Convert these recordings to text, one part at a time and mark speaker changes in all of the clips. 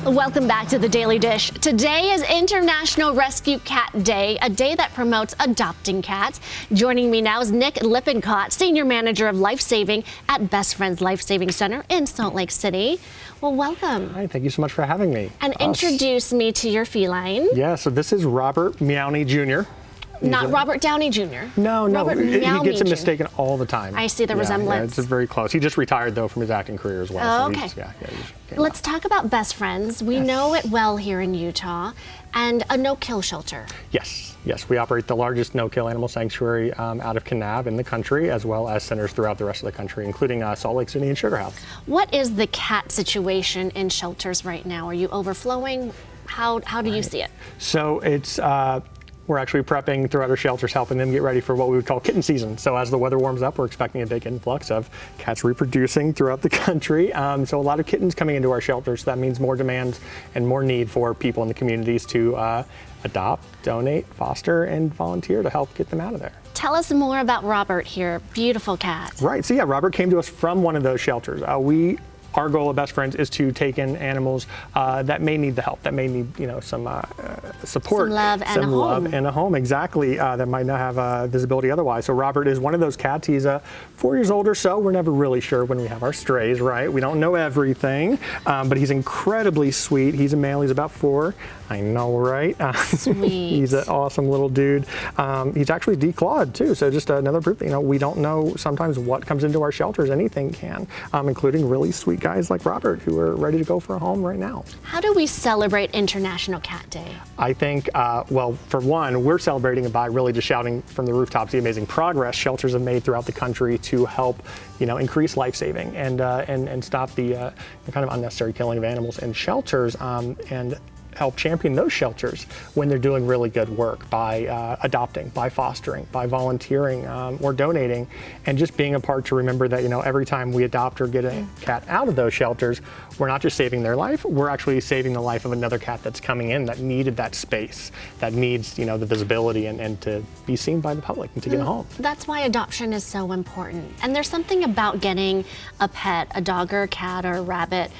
Speaker 1: Welcome back to the Daily Dish. Today is International Rescue Cat Day, a day that promotes adopting cats. Joining me now is Nick Lippincott, Senior Manager of Lifesaving at Best Friends Lifesaving Center in Salt Lake City. Well, welcome.
Speaker 2: Hi, thank you so much for having me.
Speaker 1: And introduce me to your feline.
Speaker 2: Yeah, so this is Robert Meowney Jr.
Speaker 1: Not Robert Downey Jr.
Speaker 2: No,
Speaker 1: Robert
Speaker 2: he
Speaker 1: Meowney
Speaker 2: gets him
Speaker 1: Jr.
Speaker 2: mistaken all the time.
Speaker 1: I see the resemblance.
Speaker 2: Yeah, it's very close. He just retired though from his acting career as well.
Speaker 1: Oh,
Speaker 2: so
Speaker 1: okay. Let's talk about Best Friends. We know it well here in Utah, and a no-kill shelter.
Speaker 2: Yes, we operate the largest no-kill animal sanctuary out of Kanab in the country, as well as centers throughout the rest of the country, including Salt Lake City and Sugar House.
Speaker 1: What is the cat situation in shelters right now? Are you overflowing? How do you see it?
Speaker 2: So it's we're actually prepping throughout our shelters, helping them get ready for what we would call kitten season. So as the weather warms up, we're expecting a big influx of cats reproducing throughout the country. So a lot of kittens coming into our shelters. So that means more demand and more need for people in the communities to adopt, donate, foster, and volunteer to help get them out of there.
Speaker 1: Tell us more about Robert here. Beautiful cat.
Speaker 2: Right. So yeah, Robert came to us from one of those shelters. Our goal at Best Friends is to take in animals that may need the help, that may need some support,
Speaker 1: some love
Speaker 2: and a home. Exactly. That might not have visibility otherwise. So Robert is one of those cats. He's 4 years old or so. We're never really sure when we have our strays, right? We don't know everything, but he's incredibly sweet. He's a male. He's about 4. I know, right?
Speaker 1: Sweet.
Speaker 2: He's an awesome little dude. He's actually declawed too. So just another proof that we don't know sometimes what comes into our shelters. Anything can, including really sweet guys like Robert who are ready to go for a home right now.
Speaker 1: How do we celebrate International Cat Day?
Speaker 2: I think, well, for one, we're celebrating it by really just shouting from the rooftops the amazing progress shelters have made throughout the country to help, increase life saving and stop the kind of unnecessary killing of animals in shelters and help champion those shelters when they're doing really good work by adopting, by fostering, by volunteering or donating, and just being a part to remember that every time we adopt or get a cat out of those shelters, we're not just saving their life, we're actually saving the life of another cat that's coming in that needed that space, that needs the visibility and to be seen by the public and to get a home.
Speaker 1: That's why adoption is so important. And there's something about getting a pet, a dog or a cat or a rabbit,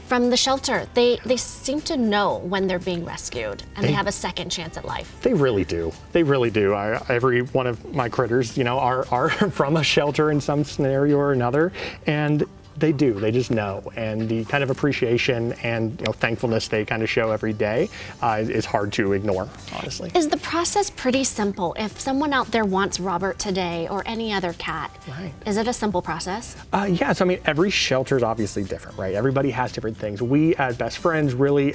Speaker 1: from the shelter. They seem to know when they're being rescued and they have a second chance at life.
Speaker 2: They really do. They really do. Every one of my critters, are from a shelter in some scenario or another, and they do. They just know. And the kind of appreciation and thankfulness they kind of show every day is hard to ignore, honestly.
Speaker 1: Is the process pretty simple? If someone out there wants Robert today or any other cat,
Speaker 2: right,
Speaker 1: is it a simple process?
Speaker 2: Yeah, so every shelter is obviously different, right? Everybody has different things. We at Best Friends really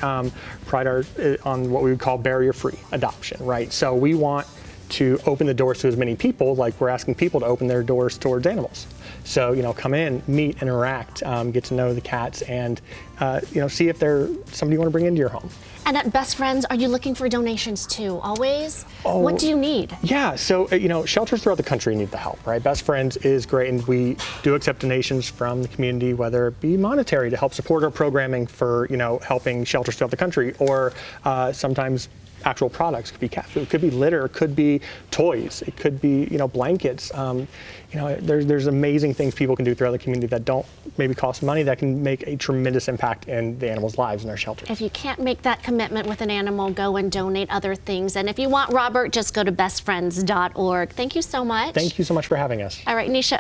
Speaker 2: pride on what we would call barrier-free adoption, right? So we want to open the doors to as many people, like we're asking people to open their doors towards animals. So, come in, meet, interact, get to know the cats, and, see if they're somebody you want to bring into your home.
Speaker 1: And at Best Friends, are you looking for donations too, always?
Speaker 2: Oh,
Speaker 1: what do you need?
Speaker 2: Yeah, so, shelters throughout the country need the help, right? Best Friends is great, and we do accept donations from the community, whether it be monetary to help support our programming for, helping shelters throughout the country, or sometimes actual products. It could be cat food, it could be litter, it could be toys, it could be blankets. There's amazing things people can do throughout the community that don't maybe cost money, that can make a tremendous impact in the animals' lives in our shelters.
Speaker 1: If you can't make that commitment with an animal, go and donate other things. And if you want Robert, just go to bestfriends.org. Thank you so much.
Speaker 2: Thank you so much for having us.
Speaker 1: All right, Nisha.